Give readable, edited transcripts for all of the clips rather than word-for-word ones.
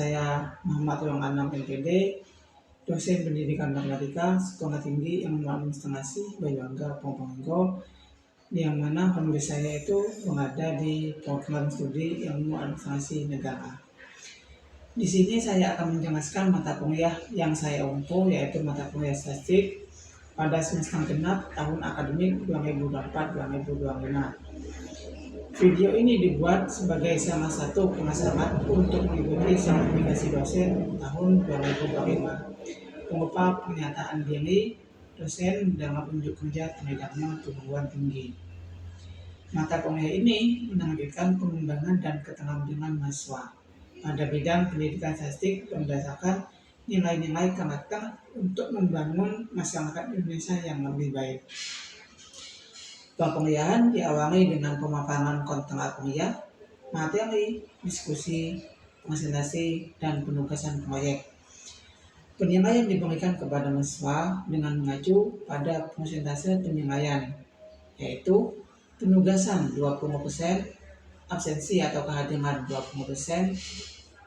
saya Muhammad Ruang Anam MPD, dosen pendidikan matematika sekolah tinggi Ilmu Administrasi Bayangga Probolinggo, yang mana honoris saya itu berada di program studi Ilmu Administrasi Negara. Di sini saya akan menjelaskan mata kuliah yang saya umpu, yaitu mata kuliah statistik pada semester genap tahun akademik 2024-2025. Video ini dibuat sebagai salah satu prasyarat untuk mengikuti sertifikasi dosen tahun 2025 berupa pernyataan diri dosen dalam unjuk kerja tenaga perguruan tinggi. Mata kuliah ini menargetkan pengembangan dan keterampilan mahasiswa pada bidang pendidikan statistik berdasarkan nilai-nilai karakter untuk membangun masyarakat Indonesia yang lebih baik. Perkuliahan diawali dengan pemaparan konten kuliah, materi, diskusi, presentasi, dan penugasan proyek. Penilaian diberikan kepada mahasiswa dengan mengacu pada persentase penilaian, yaitu penugasan 20%, absensi atau kehadiran 20%,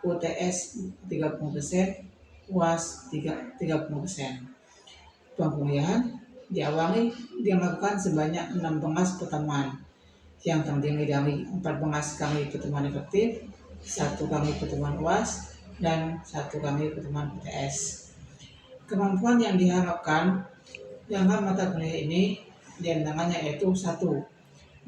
UTS 30%, UAS 30%. Perkuliahan dilakukan sebanyak 16 pertemuan yang terdiri dari 14 kali pertemuan efektif, 1 kali pertemuan UAS, dan 1 kali pertemuan UTS. Kemampuan yang diharapkan dalam mata kuliah ini diantaranya yaitu 1.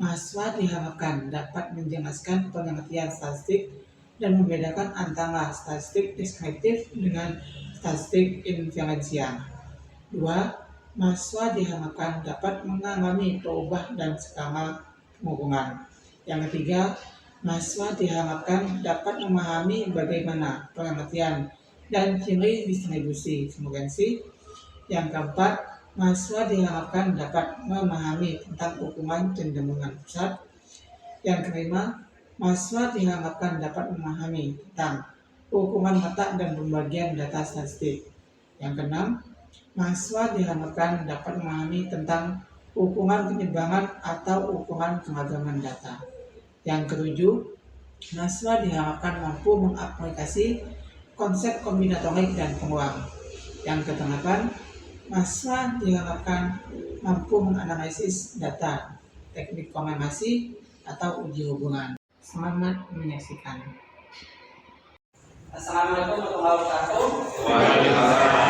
Mahasiswa diharapkan dapat menjelaskan pengertian statistik dan membedakan antara statistik deskriptif dengan statistik inferensial. 2. Mahasiswa diharapkan dapat mengalami perubahan dan skala pengukuran. Yang ketiga, mahasiswa diharapkan dapat memahami bagaimana pengertian dan ciri distribusi frekuensi. Yang keempat, mahasiswa diharapkan dapat memahami tentang ukuran cenderungan pusat. Yang kelima, mahasiswa diharapkan dapat memahami tentang ukuran letak dan pembagian data statistik. Yang keenam, mahasiswa diharapkan dapat memahami tentang ukuran penyebaran atau ukuran keragaman data. Yang ketujuh, mahasiswa diharapkan mampu mengaplikasi konsep kombinatorik dan peluang. Yang kedelapan, mahasiswa diharapkan mampu menganalisis data, teknik korelasi atau uji hubungan. Selamat menyaksikan. Assalamualaikum warahmatullahi wabarakatuh.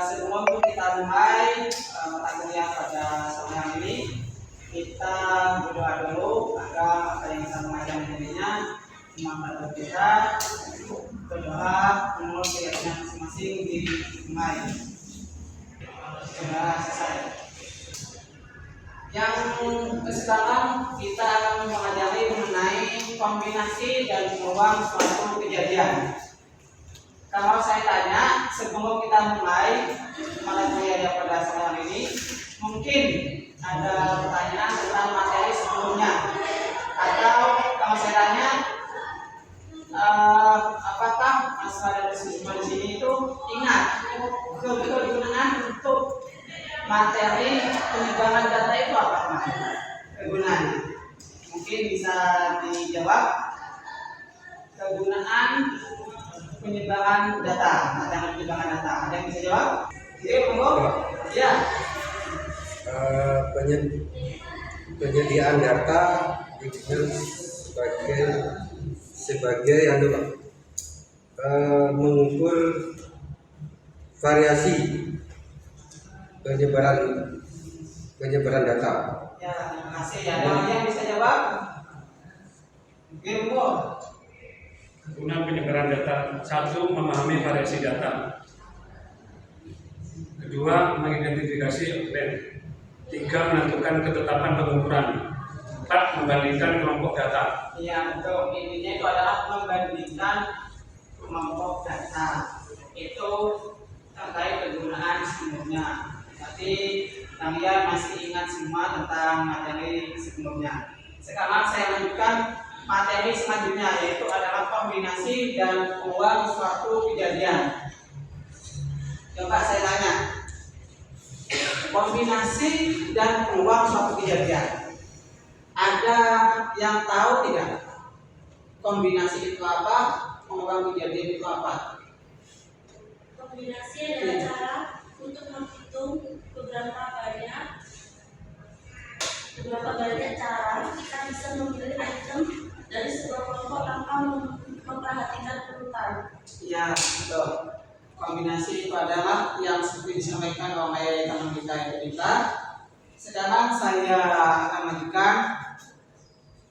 Sebelum kita mulai mata kuliah pada sore hari ini, kita berdoa dulu agar apa yang kita mengajar dirinya bermanfaat kita. Berdoa menurut keyakinan masing-masing dimulai. Sudah selesai. Yang sekarang kita akan mempelajari mengenai kombinasi dan peluang suatu kejadian. Kalau saya tanya sebelum kita mulai mata kuliah pada sore hari ini, mungkin ada pertanyaan tentang materi sebelumnya. Atau kalau saya tanya, apakah mahasiswa dari siswa di sini itu ingat betul-betul digunakan untuk materi penyebaran data itu apa kegunaannya? Mungkin bisa dijawab. Kegunaan penyebaran data, materi penyebaran data. Ada yang bisa jawab? Jadi, monggo. Ya. Penyediaan data sebagai mengukur variasi penyebaran data. Ya, terima kasih. Ada yang bisa jawab? Monggo. Guna penyebaran data, 1. Memahami variasi data. 2. Mengidentifikasi outlet. 3. Menentukan ketetapan pengukuran. 4. Membandingkan kelompok data. Iya, betul. Intinya itu adalah membandingkan kelompok data. Itu terkait kegunaan sebelumnya. Tapi kalian masih ingat semua tentang materi sebelumnya. Sekarang saya lanjutkan materi selanjutnya, yaitu adalah kombinasi dan peluang suatu kejadian. Coba saya tanya, kombinasi dan peluang suatu kejadian, ada yang tahu tidak kombinasi itu apa, pengubah kejadian itu apa? Kombinasi adalah cara untuk menghitung beberapa banyak cara kita bisa memilih item dari sebuah kelompok tanpa memperhatikan urutan. Ya, betul. Kombinasi itu adalah yang seperti disampaikan oleh teman kita yang kita. Sekarang saya akan lanjutkan.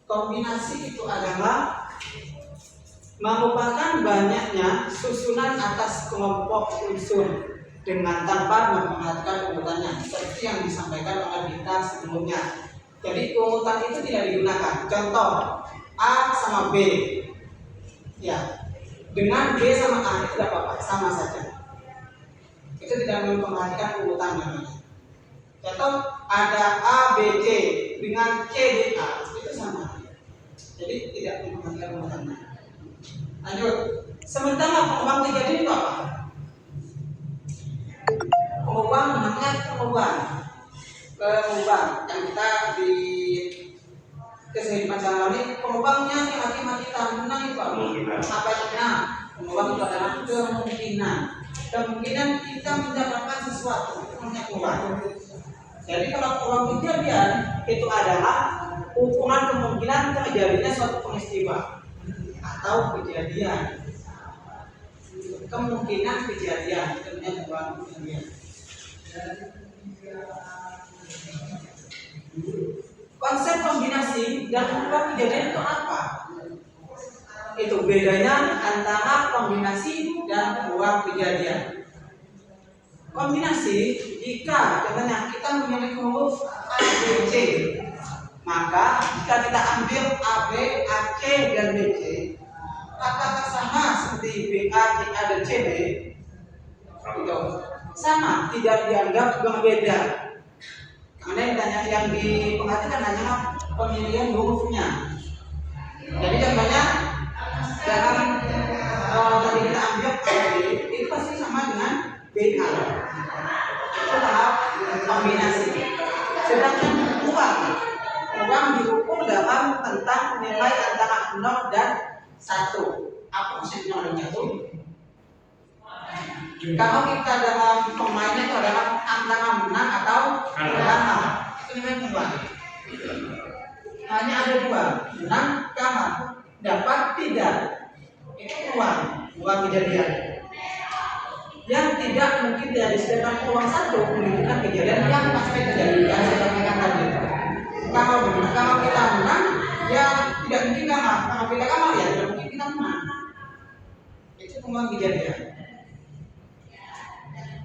Kombinasi itu adalah merupakan banyaknya susunan atas kelompok unsur dengan tanpa memperhatikan urutannya, seperti yang disampaikan oleh kita sebelumnya. Jadi urutan itu tidak digunakan. Contoh A sama B, ya, dengan B sama A itu tidak apa-apa, sama saja. Itu tidak memperhatikan urutan namanya. Contoh ada A B C dengan C D A, itu sama. Jadi tidak memperhatikan urutannya. Lanjut. Sementara pengubah kejadian itu apa? Pengubah namanya pengubah yang kita di kehidupan sehari-hari. Pengubahnya kita menang itu apa? Apa itu? Nah, pengubah itu adalah kemungkinan kita mendapatkan sesuatu, itu namanya pengubah. Jadi kalau pengubah kejadian itu adalah ukuran kemungkinan terjadinya suatu peristiwa atau kejadian, kemungkinan kejadian, itu namanya pengubah kejadian. Konsep kombinasi dan pengubah kejadian itu apa? Itu bedanya antara kombinasi dan pengubah kejadian. Kombinasi, jika contohnya kita memiliki huruf A, B, C, maka jika kita ambil A, B, A, C, dan B, C, kata sama seperti B, A, C, A, dan C, B, itu sama, tidak dianggap berbeda. Karena yang diperhatikan hanya pemilihan hurufnya. Jadi contohnya dalam tadi kita ambil A, B, itu pasti sama dengan B, A. Itu tahap kombinasi. Sedangkan uang diukur dalam tentang nilai antara 0 dan 1. Apa maksudnya 0 dan 1? Kalau kita dalam pemainnya itu adalah antara menang atau kalah, itu namanya uang. Hanya ada dua, menang, kalah, dapat, tidak. Itu uang kejadian. Yang tidak mungkin terjadi, sedangkan uang satu menunjukkan kejadian yang pasti terjadi, yang saya sampaikan tadi. Kalau kita menang, ya tidak mungkin kalah. Kalau kita kalah, ya tidak mungkin kita menang. Itu uang kejadian.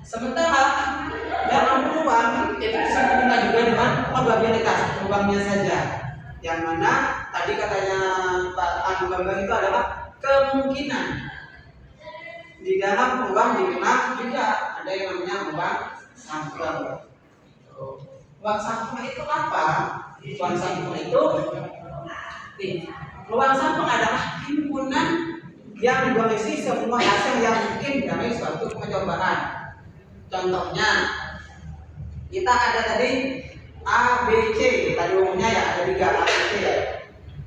Sementara dalam peluang itu disebutkan juga dengan probabilitas, peluangnya saja. Yang mana tadi katanya Pak Anggambang itu adalah kemungkinan. Di dalam peluang dikenal juga ada yang namanya uang sampel. Uang sampel itu apa? Uang sampel itu uang sampel adalah himpunan yang berisi semua hasil yang mungkin dari suatu percobaan. Contohnya kita ada tadi A, B, C, tadi umumnya ya ada 3 A, B, C.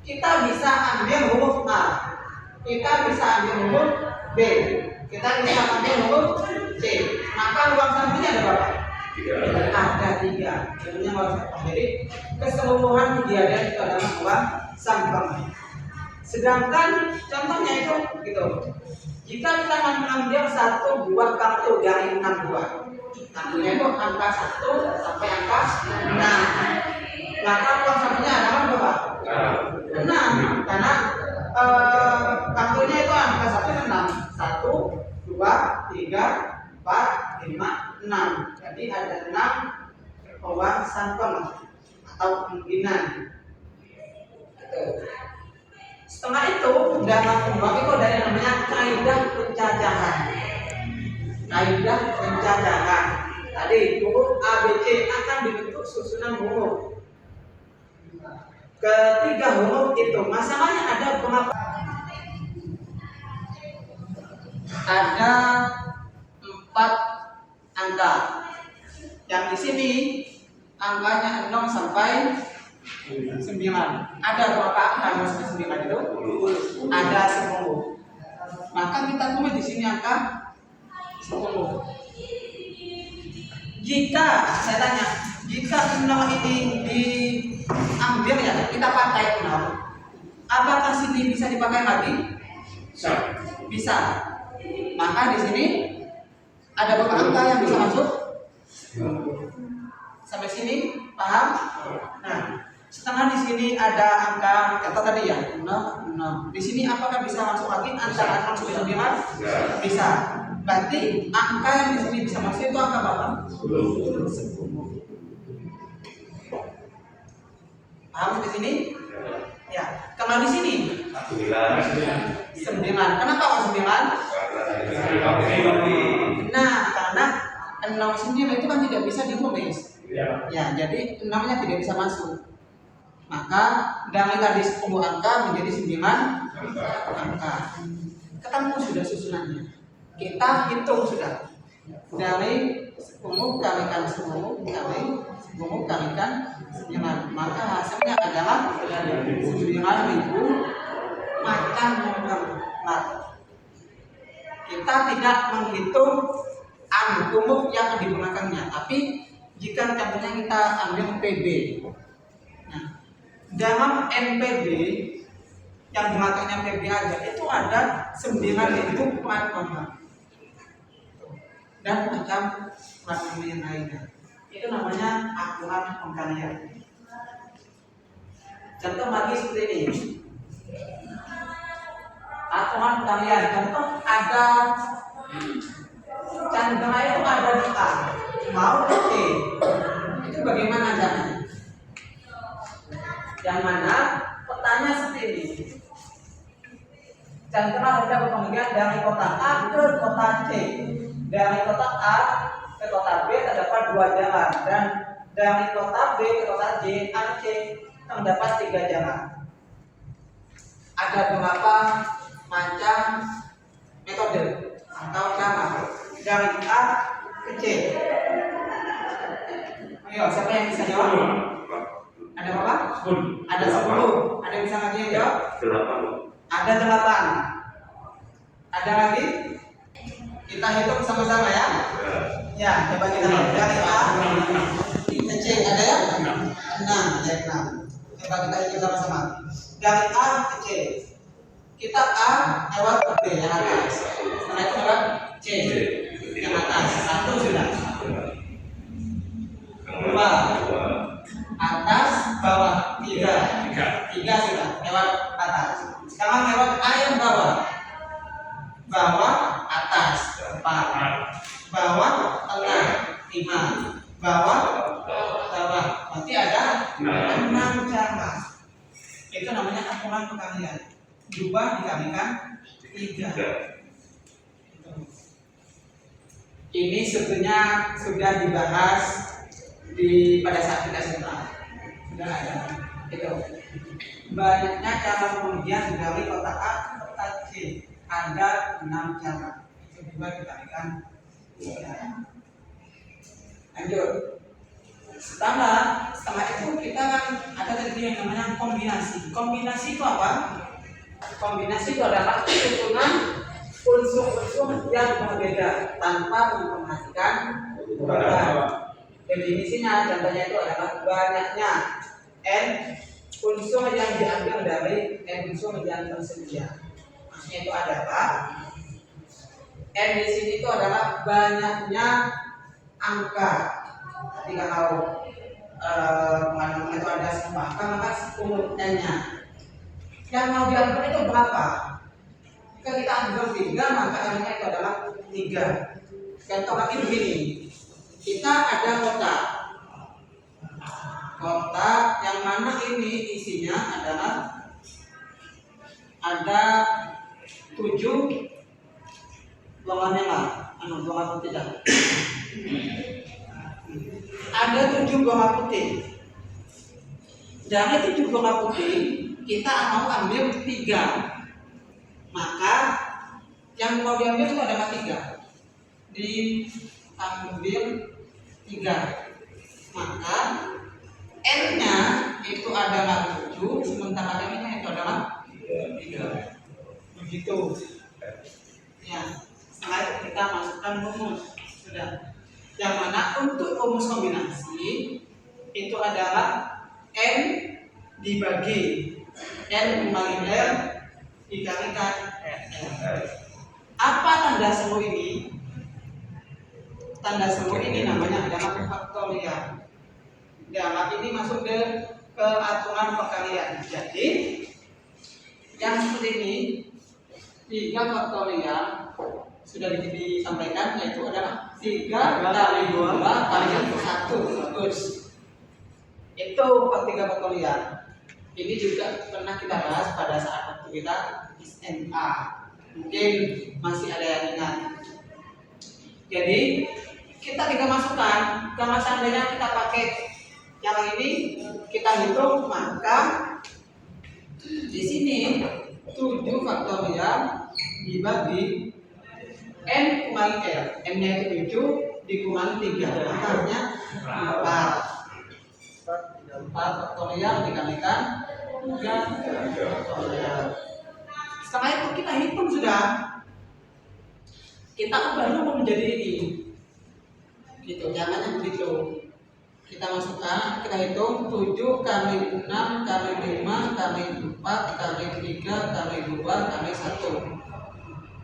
Kita bisa ambil huruf A, kita bisa ambil huruf B, kita bisa ambil huruf C. Maka uang sampelnya ada berapa? Ada 3. Jadinya uang sampel. Jadi keseluruhan kejadian itu adalah uang sampel. Sedangkan contohnya itu gitu. Jika kita mengambil 1 buah kartu dari 6 buah, kartunya itu angka 1 sampai angka 6. Maka uang sampelnya adalah berapa? 6. Karena kartunya itu angka 1 dan 6. 1, 2, 3, 4, 5, 6. Jadi ada 6 uang sampel atau kemungkinan. Setelah itu dalam uang itu ada yang namanya kaidah pencacahan. Kaidah pencacahan. Tadi huruf A, B, C akan dibentuk susunan huruf. Ketiga huruf itu masalahnya ada berapa? Ada 4 angka. Yang di sini angkanya 0 sampai 9. Ada berapa angka masuk ke 9 itu? Ada 10. Maka kita tulis di sini angka 10. Jika saya tanya, jika 0 ini diambil ya, kita pakai 0, apakah sini bisa dipakai lagi? Bisa. Maka di sini ada berapa angka yang bisa masuk? Sampai sini paham? Nah, setelah di sini ada angka kata tadi ya 0. Di sini apakah bisa masuk lagi antara 0 sampai 9? Bisa. Berarti angka yang di sini bisa masuk itu angka berapa? 10. Paham di sini? Ya. Kalau di sini 9. Kenapa kok 9? Nah, karena 0 sendiri itu kan tidak bisa ditulis. Ya, jadi 6-nya tidak bisa masuk. Maka dari tadi 10 angka menjadi 9 angka. Ketemu sudah susunannya. Kita hitung sudah. Dari 10 kalikan 10 kali 10 kalikan 9. Maka hasilnya adalah 9.000 macam nomor. Kita tidak menghitung angka yang digunakannya, tapi jika contohnya kita ambil PB. Nah, dalam NPB yang gunakannya PB aja itu ada 9.000 plat nomor dan macam plat nomor yang lainnya. Itu namanya aturan pengkalian. Contoh lagi seperti ini. Aturan pengkalian. Contoh ada candela itu ada di A, mau ke C. Itu bagaimana caranya? Yang mana petanya seperti ini. Candela ada berpemilihan dari kota A ke kota C. Dari kota A ke kota B terdapat 2 jalan, dan dari kota B ke kota C terdapat 3 jalan. Ada beberapa macam metode atau cara dari A ke C. Ayo, siapa yang bisa jawab? Ada berapa? 10. Ada 10. Ada yang bisa lagi yang jawab? 8. Ada 8. Ada lagi? Kita hitung sama-sama ya. Ya, coba kita lihat dari A ke C ada ya? 6, ada 6. Coba kita hitung sama-sama. Dari A ke C. Kita A lewat ke B yang atas. Setelah itu lewat C yang atas. 1 sudah. 2 atas, bawah. 3 sudah lewat atas. Sekarang lewat A yang bawah. Bawah, atas 4, bawah, tengah 5, bawah, bawah. Berarti ada 6 cara. Itu namanya aturan pengkalian. 2 dikalikan 3. Ini sebetulnya sudah dibahas pada saat kita SMA. Sudah ada. Itu. Banyaknya cara pembagian dari kotak A ke kotak C. Ada 6 cara. Itu juga dikalikan 3. Lanjut. Setelah itu kita kan ada tadi yang namanya kombinasi. Kombinasi itu apa? Kombinasi itu adalah susunan unsur-unsur yang berbeda tanpa memperhatikan urutan. Definisinya contohnya itu adalah banyaknya n unsur yang diambil dari n unsur yang tersedia. Maksudnya itu adalah n di sini itu adalah banyaknya angka. Ketika kalau mengandung itu ada 10 angka, maka 10 n-nya. Yang mau diambil itu berapa? Jika kita ambil 3, maka n-nya itu adalah 3. Contoh lagi begini. Kita ada kotak yang mana ini isinya adalah ada 7 bola merah, bola putih dah. Ada 7 bola putih. Dari 7 bola putih kita mau ambil 3. Maka yang mau diambil itu adalah 3. Diambil 3. Maka n-nya itu adalah 7, sementara M-nya itu adalah 3. Begitu. Ya, setelah itu kita masukkan rumus. Sudah. Yang mana untuk rumus kombinasi itu adalah N dibagi N kembali R dikalikan R. Apa tanda semu ini? Tanda semu ini namanya adalah faktorial. Ya, ini masuk ke aturan perkalian. Jadi yang seperti ini 3 faktorial sudah disampaikan, yaitu adalah 3 kali 2 kali 1. Bagus. Itu 3 faktorial. Ini juga pernah kita bahas pada saat waktu kita SMA. Mungkin masih ada yang ingat. Jadi kita tinggal masukkan. Kalau seandainya kita pakai yang ini kita hitung, maka di sini 7 faktorial dibagi N kurangi R. N-nya itu 7 dikurangi 3. Makanya 4 faktorial dikalikan 3 faktorial. Setelah itu kita hitung sudah. Kita ubah dulu menjadi ini. Gitu, jangan yang begitu. Kita masukkan, kita hitung 7 kali 6 kali 5 kali 4 kali 3 kali 2 kali 1.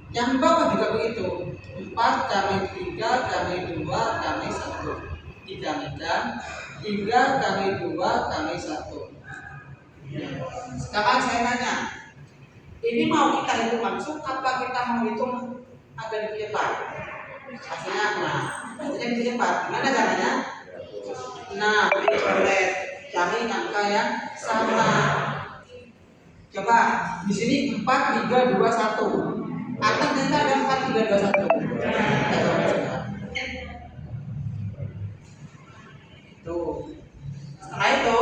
Yang di bawah juga begitu. 4 kali 3 kali 2 kali 1 dikalikan 3 kali 2 kali 1. Sekarang saya tanya, ini mau kita hitung langsung apa kita mau hitung agak dipercepat? Hasilnya dipercepat. Gimana caranya? Nah, ini boleh cari angka yang sama. Coba di sini 4 3 2 1. Angka ternyata ada 4 3 2 1. Kita coba coba. Tuh. Setelah itu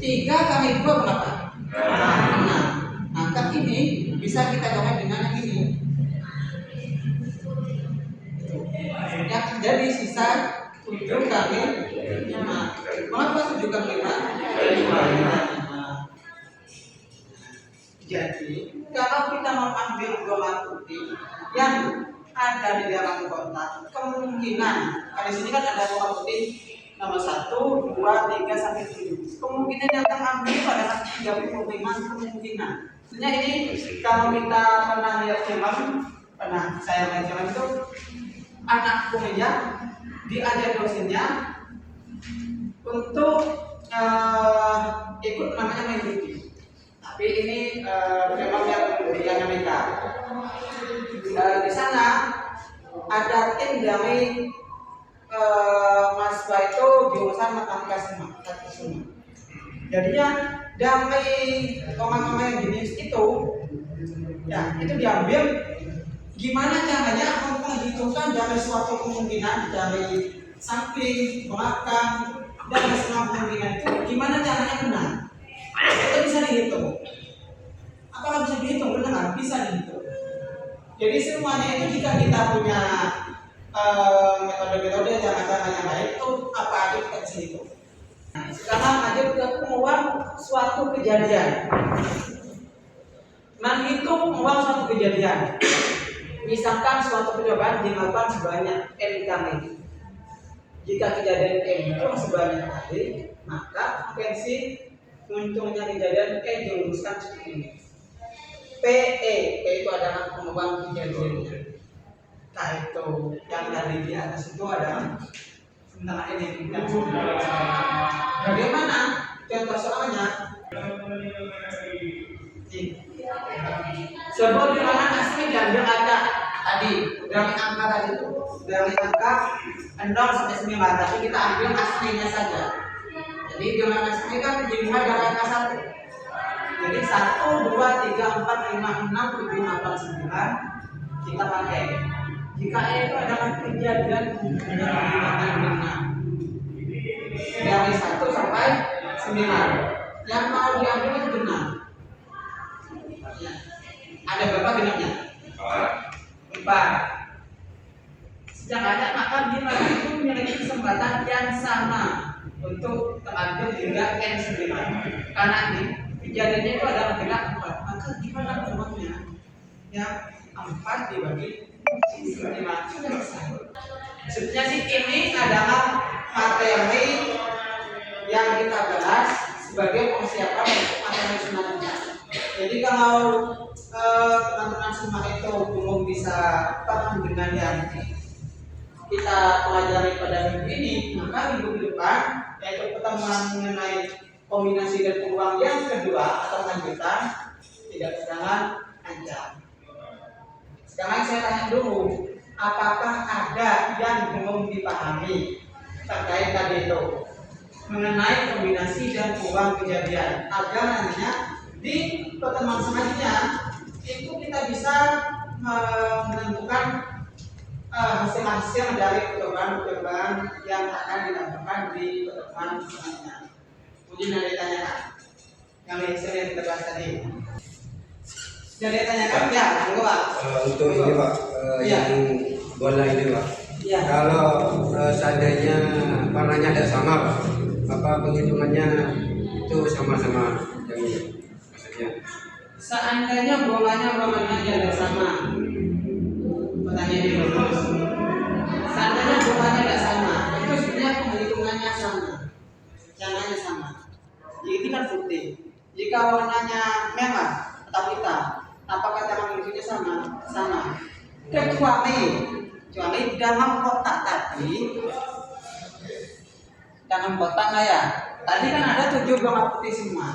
3 kali 2 berapa? Nah, angka ini bisa kita coba dengan yang ini. Yang jadi sisa 7 kali 5. Mengapa 7 kali 5? 5. Jadi, kalau kita mengambil bola putih yang ada di dalam kotak, kemungkinan, di sini kan ada bola putih nomor 1, 2, 3 sampai 7. Kemungkinan yang terambil adalah 35 kemungkinan. Sebenarnya ini kalau kita pernah lihat film, saya lihat film itu anak kuliah diajar dosennya untuk ikut namanya main judi. Tapi ini film yang Amerika. Di sana ada tim dari mahasiswa itu jurusan matematika semua. Jadinya dari komen-komen yang jenis itu, ya itu diambil. Gimana caranya menghitungkan dari suatu kemungkinan dari samping, belakang, dan semua kemungkinan itu gimana caranya benar? Itu bisa dihitung. Apakah bisa dihitung? Benar, bisa dihitung. Jadi semuanya itu jika kita punya metode-metode cara-cara yang baik itu apa aja kita bisa hitung. Sekarang aja ke penguang suatu kejadian. Menghitung penguang suatu kejadian. Misalkan suatu percobaan dilakukan sebanyak N kali. Jika kejadian N itu sebanyak kali, maka frekuensi munculnya kejadian N dirumuskan seperti ini. PE itu adalah pengubah kejadiannya. K itu yang tadi di atas itu adalah sementara ini yang sudah. Bagaimana contoh soalnya? Sebut bilangan asli diambil angka tadi dari angka tadi itu dari angka 0 sampai 9, tapi kita ambil aslinya saja. Jadi bilangan asli kan dimulai dari angka 1. Jadi 1, 2, 3, 4, 5, 6, 7, 8, 9 kita pakai. Jika E itu adalah kejadian dari 1 sampai 9 yang mau diambil itu benar. Ya. Ada berapa genapnya? 4. Sejak ada maka bilangan itu memiliki kesempatan yang sama untuk mengambil hingga N9. Karena ini kejadiannya itu adalah gerak 4. Maka gimana ruangnya? Yang 4 dibagi 5 sudah selesai. Sebenarnya sih ini adalah materi yang kita bahas sebagai persiapan untuk materi selanjutnya. Jadi kalau teman-teman semua itu belum bisa paham dengan yang kita pelajari pada minggu ini, maka minggu depan yaitu pertemuan mengenai kombinasi dan peluang yang kedua atau lanjutan tidak kehilangan ancam. Sekarang saya tanya dulu, apakah ada yang belum dipahami terkait tadi itu mengenai kombinasi dan peluang kejadian, agar nantinya di pertemuan selanjutnya itu kita bisa menentukan hasil-hasil dari percobaan yang akan dilakukan di pertemuan selanjutnya. Mungkin ada yang ditanyakan yang yang kita bahas tadi. Sudah ditanyakan ya, monggo Pak. Untuk ini Pak, yang bola ini Pak. Ya. Kalau seandainya warnanya tidak sama Pak, apa penghitungannya itu sama-sama yang ini maksudnya? Seandainya bolanya tidak sama, pertanyaan ini bagus. Seandainya bolanya tidak sama, itu sebenarnya penghitungannya sama, caranya sama. Ini kan putih. Jika warnanya merah atau hitam, apakah cara menghitungnya sama? Sama. Kecuali dalam kotak tadi, dalam kotak ya. Tadi kan ada 7 bola putih semua.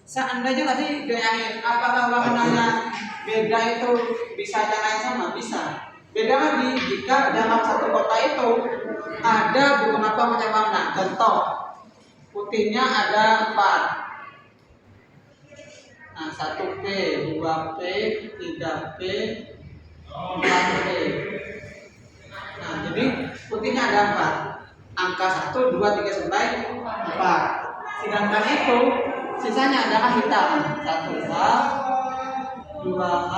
Seandainya tadi bayangin, apakah warnanya beda itu bisa jangan sama? Bisa. Beda lagi jika dalam satu kotak itu ada beberapa macam warna. Contoh, putihnya ada 4. Nah, 1P, 2P, 3P, 4P. Nah, jadi putihnya ada 4. Angka 1, 2, 3 sampai 4. Sedangkan itu sisanya adalah hitam. 1H, 2H,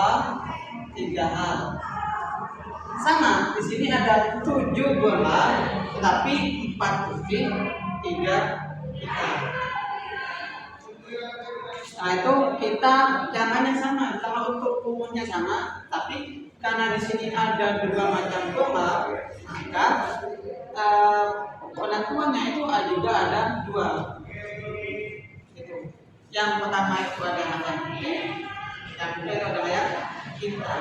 3H. Sama, di sini ada 7 bola, tetapi 4 putih, 3 hitam. Nah itu kita caranya sama. Kalau untuk umurnya sama, tapi karena di sini ada 2 macam bola, maka penentuannya itu juga ada 2. Yang pertama itu ada macam putih, yang kedua itu adalah yang hitam.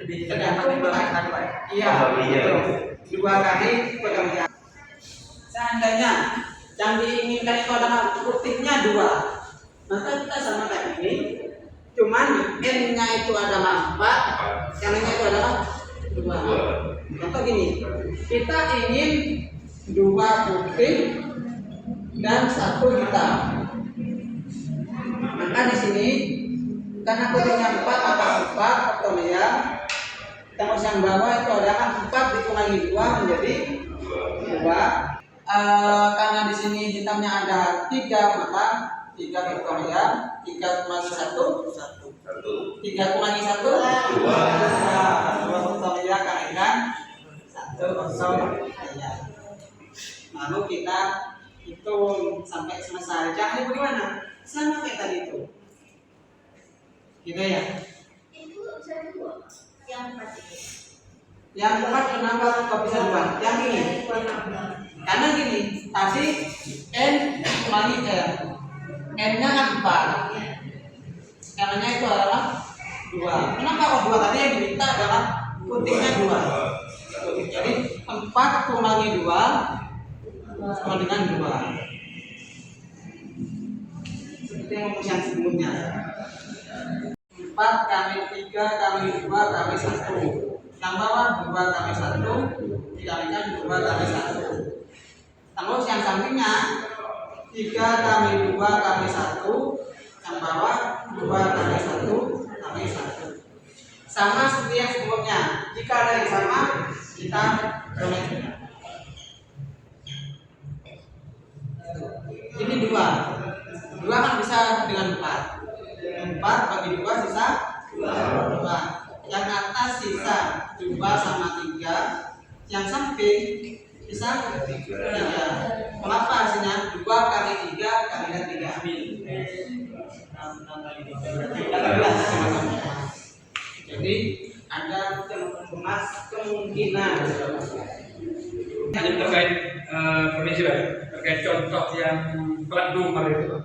Lebih tergantung kan Pak? Iya, betul. 2 kali pergantian. Seandainya yang diinginkan itu adalah putihnya 2, maka kita sama kayak ini. Cuman N-nya itu adalah 4, yang lainnya itu adalah 2. Contoh gini, kita ingin 2 putih dan 1 hitam. Maka di sini karena putihnya 4 maka 4 faktorial, terus yang bawah itu adalah 4 dikurangi 2 menjadi 2. Karena di sini hitamnya ada 3 maka 3 faktorial, 3 kurangi 1 3 kurangi 1 2 faktorial kalikan 1 faktorial. Lalu kita hitung sampai selesai. Jangan bagaimana? Sama kayak tadi itu. Gitu ya. Itu jadi 2. Yang 4 itu. Yang 4 kenapa kok bisa 2? Yang ini. Karena gini, tadi N kurangi R. N-nya kan 4. R-nya itu adalah 2. Kenapa kok 2? Tadi yang diminta adalah putihnya 2. Jadi 4 kurangi 2 sama dengan 2. Seperti yang yang sebelumnya. 4 kali 3 kali 2 kali 1. Yang bawah 2 kali 1 dikalikan 2 kali 1. Terus yang sampingnya 3 kali 2 kali 1. Yang bawah 2 kali 1 kali 1. Sama seperti yang sebelumnya. Jika ada yang sama, kita connect. Ini 2 kan bisa dengan 4 bagi 2 sisa 2. Yang atas sisa 2 sama 3. Yang samping Bisa? Ya. Mengapa hasilnya 2 kali 3 kali 3? 18. Jadi ada kemungkinan. Ini terkait kondisi terkait contoh yang plat nomor itu.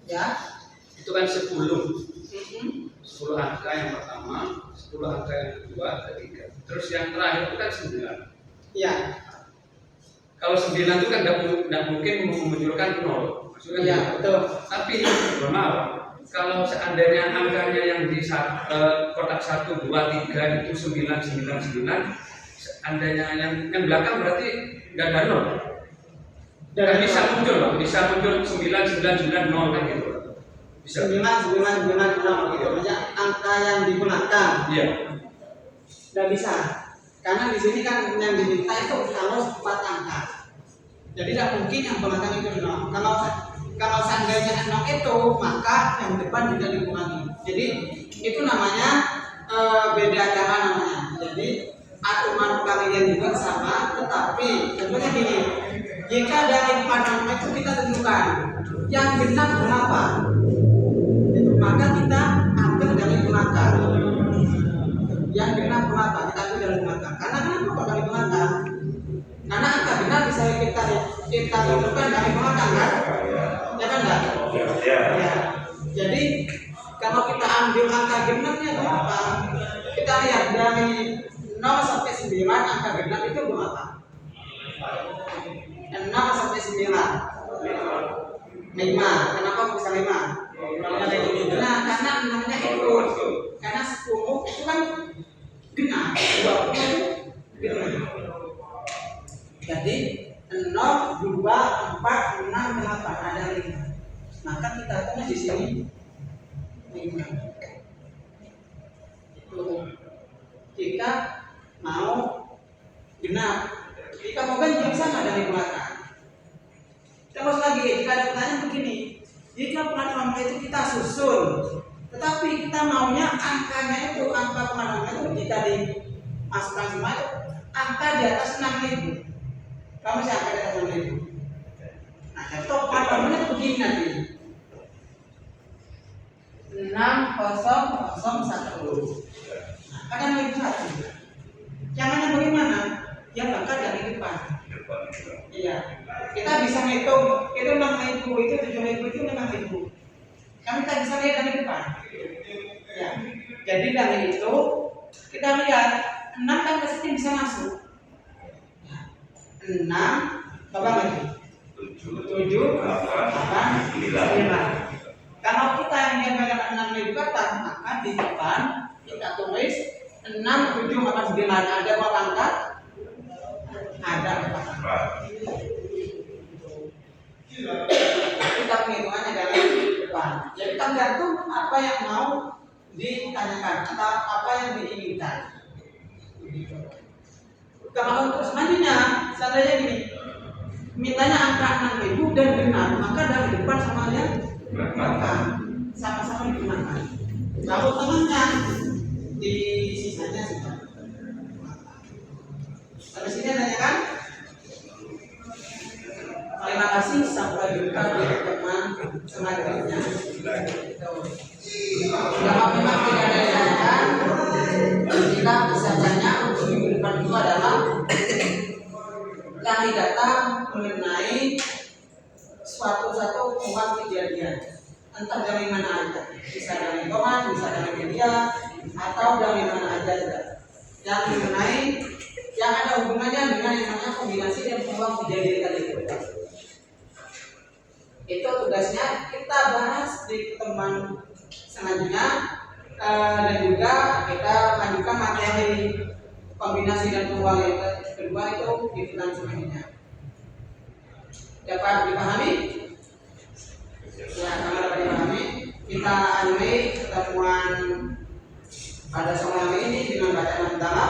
Ya. Itu kan 10 angka yang pertama, 10 angka yang kedua, ketiga. Terus yang terakhir itu kan 9. Ya. Kalau 9 itu kan tidak mungkin memunculkan 0. Maksudnya Ya, betul. Tapi normal. Kalau seandainya angkanya yang di kotak 1, 2, 3 itu 9, 9, 9, seandainya yang belakang berarti nggak ada 0. Dan bisa muncul, Pak. Bisa muncul 9, 9, 9, 0 kan gitu. Bisa. 9, 9, 9, 0 gitu aja angka yang digunakan. Iya. Tidak bisa. Karena di sini kan yang diminta itu harus 4 angka. Jadi tidak mungkin yang belakang itu 0. Kalau seandainya 0 itu, maka yang depan juga dikurangi. Jadi itu namanya beda cara namanya. Jadi aturan kalian juga sama, tetapi tentunya gini. Jika dari 4 angka itu kita tentukan yang genap berapa, maka kita ambil dari gunakan. Yang genap berapa kita ambil dari gunakan. Karena kenapa kok dari gunakan? Karena angka genap bisa kita tentukan dari gunakan kan? Ya kan enggak? Ya. Jadi kalau kita ambil angka genapnya berapa? Kita lihat dari 0 sampai 9 angka genap itu berapa? 6 sampai 9. 5. Kenapa bisa 5? Nah, karena namanya itu. Karena 10 itu kan genap. 20 itu genap. Jadi 0, 2, 4, 6, 8 ada 5. Maka kita tulis di sini 5. Itu jika mau genap. Jika mau ganjil sama dari belakang. Terus lagi jika ada pertanyaan begini, jika plat itu kita susun, tetapi kita maunya angkanya itu angka plat itu jika dimasukkan semua itu angka di atas 6.000. Kamu bisa angka di atas 6.000. Nah, contoh plat itu begini nanti. 6001. Nah, kadang lebih satu. Caranya bagaimana? Yang angka dari depan. Iya. Kita bisa ngitung itu 6.000, itu 7.000, itu 6.000. Kami tak bisa lihat dari depan. Ya. Jadi dari itu kita lihat 6 kan pasti bisa masuk. 6 berapa lagi? 7, 8, 9. Kalau kita yang diambil 6.000 kata, maka di depan kita tulis 6, 7, 8, 9. Ada berapa angka? Ada 4 angka. Kita penghitungannya dari depan. Jadi tergantung apa yang mau ditanyakan atau apa yang diinginkan. Kalau untuk selanjutnya, seandainya gini, mintanya angka 6.000 dan genap, maka dari depan sama yang belakang sama-sama digunakan. Kalau tengahnya di sisanya sudah. Sampai sini ada kan? Terima kasih, sampai jumpa di pertemuan selanjutnya. Kalau memang tidak ada yang tanyakan, kita bisa tanya untuk minggu depan itu adalah kami datang mengenai suatu uang kejadian, entah dari mana aja, bisa dari teman, bisa dari media, atau dari mana aja juga. Yang mengenai yang ada hubungannya dengan yang namanya kombinasi dan peluang kejadian tadi itu tugasnya kita bahas di pertemuan selanjutnya, dan juga kita lanjutkan materi kombinasi dan peluang yang kedua itu di bulan selanjutnya. Dapat dipahami? Ya, kalau dapat dipahami, kita akhiri pertemuan pada sore hari ini dengan bacaan pertama.